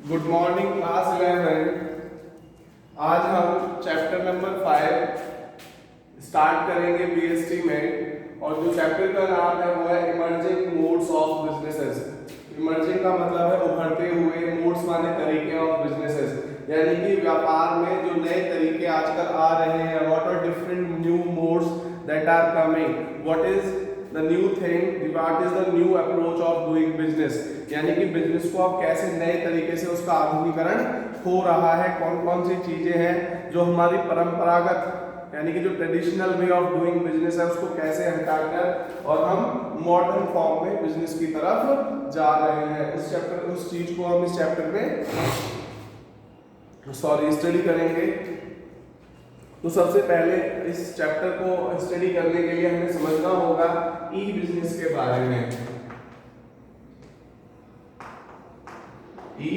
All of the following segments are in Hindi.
Good morning class 11। आज हम चैप्टर नंबर 5 स्टार्ट करेंगे बीएसटी में। और जो चैप्टर का नाम है वो है emerging modes of businesses. Emerging का मतलब है उभरते हुए, मोड्स माने तरीके ऑफ बिजनेसेस, यानी कि व्यापार में जो नए तरीके आजकल आ रहे हैं। What are different new modes that are coming, what is the new thing, what is the new approach of doing business, यानी कि बिजनेस को अब कैसे नए तरीके से उसका आधुनिकीकरण हो रहा है। कौन कौन सी चीजें हैं जो हमारी परंपरागत यानी कि जो traditional way of doing business है उसको कैसे हटाकर और हम मॉडर्न फॉर्म में बिजनेस की तरफ जा रहे हैं। इस चैप्टर उस चीज को हम इस चैप्टर में स्टडी करेंगे। तो सबसे पहले इस चैप्टर को स्टडी करने के लिए हमें समझना होगा ई बिजनेस के बारे में। ई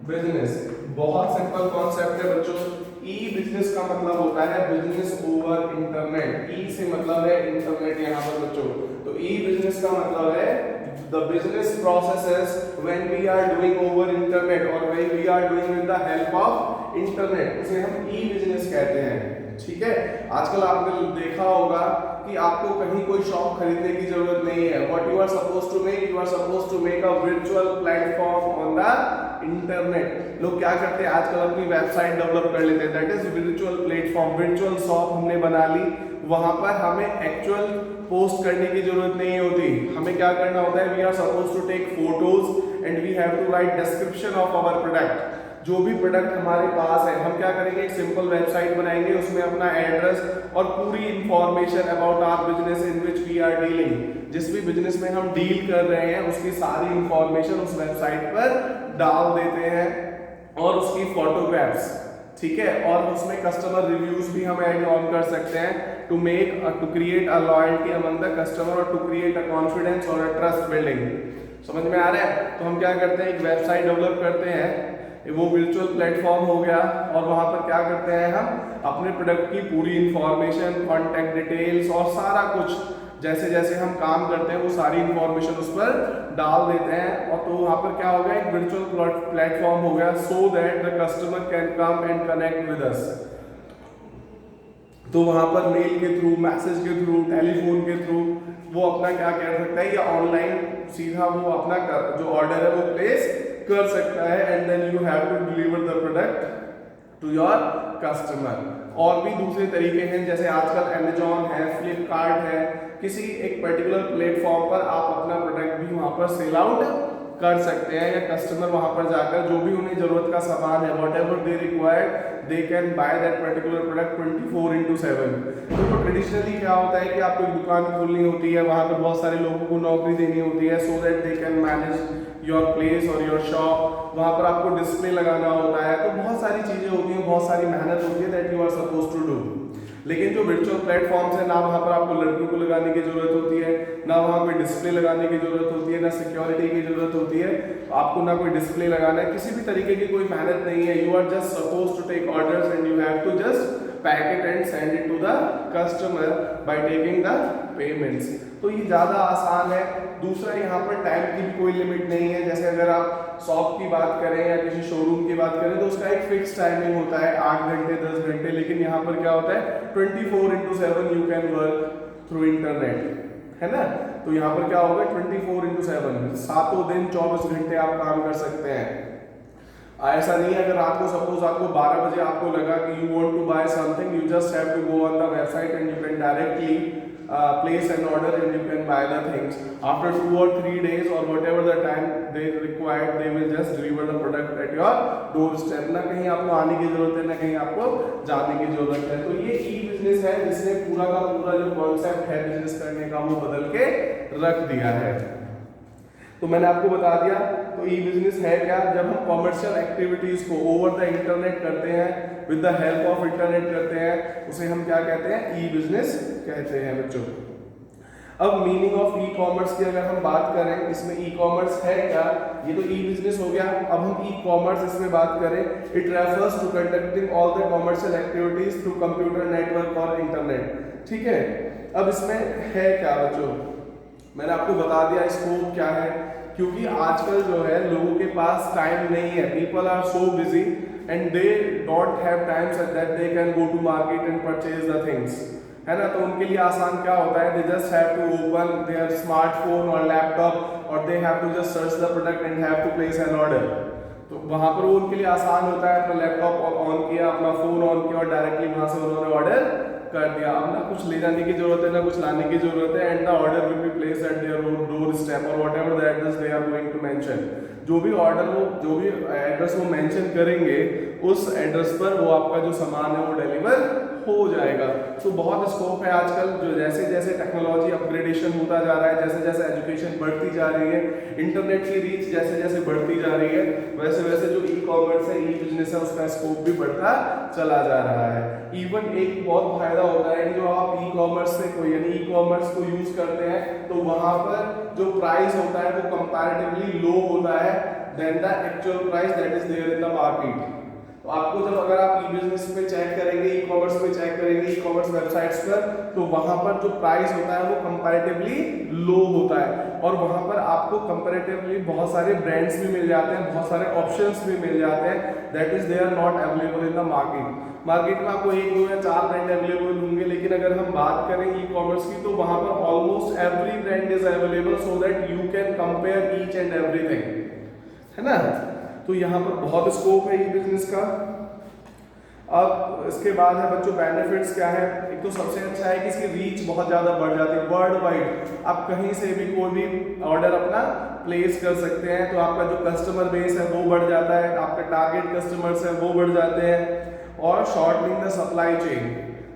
बिजनेस बहुत सिंपल कॉन्सेप्ट है बच्चों। ई बिजनेस का मतलब होता है बिजनेस ओवर इंटरनेट। ई से मतलब है इंटरनेट यहाँ पर बच्चों। तो ई बिजनेस का मतलब है the business processes when we are doing over internet or when we are doing with the help of internet, उसे हम ई बिजनेस कहते हैं। ठीक है, आजकल आपने देखा होगा कि आपको कहीं कोई शॉप खरीदने की जरूरत नहीं है। What you are supposed to make, you are supposed to make a virtual platform on the internet. लोग क्या करते हैं आजकल अपनी वेबसाइट डेवलप कर लेते हैं, that is virtual platform. Virtual shop हमने बना ली, वहां पर हमें एक्चुअल पोस्ट करने की जरूरत नहीं होती। हमें क्या करना होता है, we are suppose to take photos and we have to write description of our product. जो भी प्रोडक्ट हमारे पास है हम क्या करेंगे, एक सिंपल वेबसाइट बनाएंगे, उसमें अपना एड्रेस और पूरी information about our business in which we are dealing, जिस भी बिजनेस में हम डील कर रहे हैं उसकी सारी इंफॉर्मेशन उस वेबसाइट पर डाल देते हैं और उसकी फोटोग्राफ्स, ठीक है, और उसमें कस्टमर रिव्यूज भी हम ऐड ऑन कर सकते हैं to create a loyalty among the customer और टू क्रिएट अ कॉन्फिडेंस और अ ट्रस्ट बिल्डिंग। समझ में आ रहा है? तो हम क्या करते हैं, एक वेबसाइट डेवलप करते हैं, वो वर्चुअल प्लेटफॉर्म हो गया, और वहां पर क्या करते हैं हम अपने प्रोडक्ट की पूरी इंफॉर्मेशन, कॉन्टैक्ट डिटेल्स और सारा कुछ जैसे जैसे हम काम करते हैं वो सारी इंफॉर्मेशन उस पर डाल देते हैं। और तो वहां पर क्या हो गया, एक वर्चुअल प्लेटफॉर्म हो गया, so that the customer can come and connect with us. तो वहां पर मेल के थ्रू, मैसेज के थ्रू, टेलीफोन के थ्रू वो अपना क्या कर सकता है, या ऑनलाइन सीधा वो अपना जो ऑर्डर है वो प्लेस कर सकता है, and then you have to deliver the product to your customer. और भी दूसरे तरीके हैं, जैसे आजकल अमेजॉन है, फ्लिपकार्ट है, किसी एक पर्टिकुलर प्लेटफॉर्म पर आप अपना प्रोडक्ट भी वहां पर सेल आउट कर सकते हैं, या कस्टमर वहां पर जाकर जो भी उन्हें जरूरत का सामान है, what ever they required, they can by that particular product 24/7। तो ट्रेडिशनली क्या होता है कि आपको एक दुकान खोलनी होती है, वहां पर बहुत सारे लोगों को नौकरी देनी होती है, so that they can manage your place और योर शॉप। वहां पर आपको डिस्प्ले लगाना होता है, तो बहुत सारी चीजें होती हैं, बहुत सारी मेहनत होती है that you are suppose to do. लेकिन जो वर्चुअल प्लेटफॉर्म्स है, ना वहां पर आपको लड़कियों को लगाने की जरूरत होती है, ना वहां कोई डिस्प्ले लगाने की जरूरत होती है, ना सिक्योरिटी की जरूरत होती है, आपको ना कोई डिस्प्ले लगाना है, किसी भी तरीके की कोई मेहनत नहीं है। You are just suppose to take orders and you have to just pack it and send it to the customer by taking the payments. तो ये ज्यादा आसान है। दूसरा, यहाँ पर टाइम की भी कोई लिमिट नहीं है। जैसे अगर आप शॉप की बात करें या किसी शोरूम की बात करें तो उसका एक फिक्स टाइमिंग होता है 8 घंटे 10 घंटे, लेकिन यहाँ पर क्या होता है 24/7 you can work through internet, है ना। तो यहाँ पर क्या होगा 24/7, सातों दिन 24 घंटे आप काम कर सकते हैं। ऐसा नहीं है, अगर आपको सपोज आपको 12 बजे आपको लगा कि you want to buy something, you just have to go on the website and you can directly place an order and you can buy the things. After 2 or 3 days or whatever the time they require, they will just deliver the product at your doorstep. ना कहीं आपको आने की जरूरत है, ना कहीं आपको जाने की जरूरत है। तो ये ई बिजनेस है जिसने पूरा का पूरा जो कॉन्सेप्ट है बिजनेस करने का वो बदल के रख दिया है। तो मैंने आपको बता दिया। तो ई बिजनेस है क्या, जब हम कॉमर्शियल एक्टिविटीज को ओवर द इंटरनेट करते हैं, with the help of internet करते हैं, उसे हम क्या कहते हैं, ई बिजनेस कहते हैं बच्चों। अब मीनिंग ऑफ ई कॉमर्स की अगर हम बात करें, इसमें ई कॉमर्स है क्या, ये तो ई बिजनेस हो गया। अब हम ई कॉमर्स इसमें बात करें, it refers to conducting all the commercial activities through computer network और इंटरनेट। ठीक है, अब इसमें है क्या बच्चों, मैंने आपको बता दिया स्कोप क्या है क्योंकि आजकल जो है लोगों के पास टाइम नहीं है, people are so busy and they don't have time such that they can go to market and purchase the things, है ना। तो उनके लिए आसान क्या होता है, they just have to open their smartphone और लैपटॉप और they have to just search the product and have to place an order. तो वहाँ पर वो उनके लिए आसान होता है, अपना लैपटॉप ऑन किया, अपना फ़ोन ऑन किया और डायरेक्टली वहाँ से उन्होंने ऑर्डर कर दिया। अब ना कुछ ले जाने की जरूरत है ना कुछ लाने की जरूरत है, and the order will be placed at their door step or whatever the address they are going to mention. जो भी ऑर्डर वो जो भी एड्रेस वो मेंशन करेंगे उस एड्रेस पर वो आपका जो सामान है वो डिलीवर हो जाएगा। तो बहुत स्कोप है आजकल, जो जैसे जैसे टेक्नोलॉजी अपग्रेडेशन होता जा रहा है, जैसे जैसे एजुकेशन बढ़ती जा रही है, इंटरनेट की रीच जैसे जैसे बढ़ती जा रही है, वैसे वैसे जो ई कॉमर्स है, ई बिजनेस है, उसका स्कोप भी बढ़ता चला जा रहा है। इवन एक बहुत फायदा होता है कि जो आप ई कॉमर्स से कोई यानी ई कॉमर्स को यूज करते हैं तो वहां पर जो प्राइस होता है वो कंपैरेटिवली लो होता है than the actual price that is there in the market. तो आपको जब अगर आप ई बिजनेस पे चेक करेंगे, ई कॉमर्स पे चेक करेंगे, ई कॉमर्स वेबसाइट्स पर, तो वहां पर जो प्राइस होता है वो कंपैरेटिवली लो होता है और वहां पर आपको कंपैरेटिवली बहुत सारे ब्रांड्स भी मिल जाते हैं, बहुत सारे ऑप्शंस भी मिल जाते हैं that is they are not available in the market. Market में आपको 1, 2 या 4 ब्रांड अवेलेबल होंगे, लेकिन अगर हम बात करें ई कॉमर्स की तो वहां पर almost every brand is available so that you can compare each and everything, है ना। तो यहाँ पर बहुत स्कोप है ई बिजनेस का। अब इसके बाद है बच्चों बेनिफिट्स क्या है। एक तो सबसे अच्छा है कि इसकी रीच बहुत ज़्यादा बढ़ जाती है, वर्ल्ड वाइड आप कहीं से भी कोई भी ऑर्डर अपना प्लेस कर सकते हैं, तो आपका जो कस्टमर बेस है वो बढ़ जाता है, आपके टारगेट कस्टमर्स हैं वो बढ़ जाते हैं। और शॉर्टनिंग द सप्लाई चेन,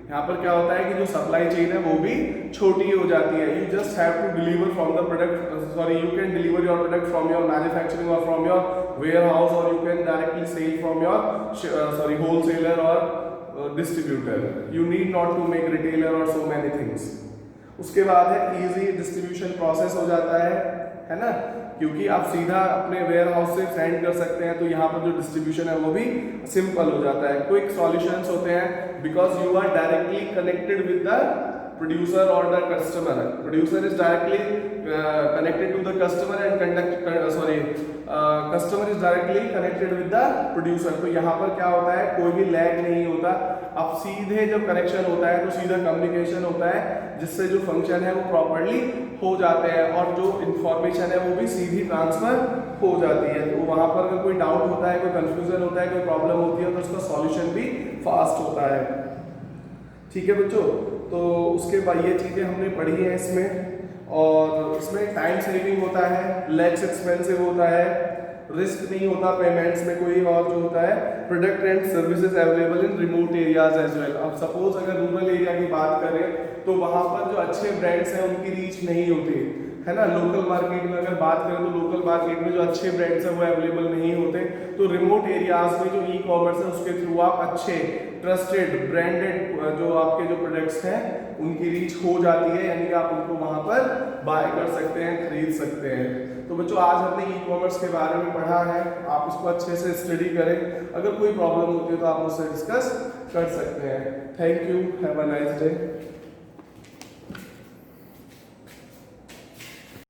यहाँ पर क्या होता है कि जो सप्लाई चेन है वो भी छोटी हो जाती है। You just have to deliver from the product, sorry you can deliver your product from your manufacturing और फ्रॉम योर वेयर हाउस और you can directly sell from your wholesaler और distributor. You need not to make retailer और सो मैनी थिंग्स। उसके बाद है इजी डिस्ट्रीब्यूशन प्रोसेस हो जाता है ना, क्योंकि आप सीधा अपने वेयर हाउस से सेंड कर सकते हैं, तो यहाँ पर जो डिस्ट्रीब्यूशन है वो भी सिंपल हो जाता है। क्विक सॉल्यूशंस होते हैं because you are directly connected with the producer or the customer. Producer is directly connected to the customer and customer is directly connected with the producer. तो यहाँ पर क्या होता है, कोई भी लैग नहीं होता, अब सीधे जब कनेक्शन होता है तो सीधा कम्युनिकेशन होता है, जिससे जो फंक्शन है वो प्रॉपरली हो जाते हैं और जो इंफॉर्मेशन है वो भी सीधी ट्रांसफर हो जाती है। तो वहाँ पर अगर कोई डाउट होता है, कोई कंफ्यूजन होता है, कोई प्रॉब्लम होती है तो उसका सॉल्यूशन भी फास्ट होता है। ठीक है बच्चों, तो उसके बाद ये चीज़ें हमने पढ़ी हैं इसमें, और इसमें टाइम सेविंग होता है, लेस एक्सपेंसिव होता है, रिस्क नहीं होता पेमेंट्स में कोई, और जो होता है product and services available in remote areas as well. अब सपोज अगर रूरल एरिया की बात करें तो वहाँ पर जो अच्छे ब्रांड्स हैं उनकी रीच नहीं होती, है ना। लोकल मार्केट में अगर बात करें तो लोकल मार्केट में जो अच्छे ब्रांड्स हैं वो अवेलेबल नहीं होते, तो रिमोट एरियाज में जो ई कॉमर्स है उसके थ्रू आप अच्छे ट्रस्टेड ब्रांडेड जो आपके जो प्रोडक्ट्स हैं उनकी रीच हो जाती है, यानी कि आप उनको वहाँ पर बाय कर सकते हैं, खरीद सकते हैं। तो बच्चों आज हमने ई कॉमर्स के बारे में पढ़ा है, आप इसको अच्छे से स्टडी करें, अगर कोई प्रॉब्लम होती है तो आप मुझसे डिस्कस कर सकते हैं। Thank you, have a nice day.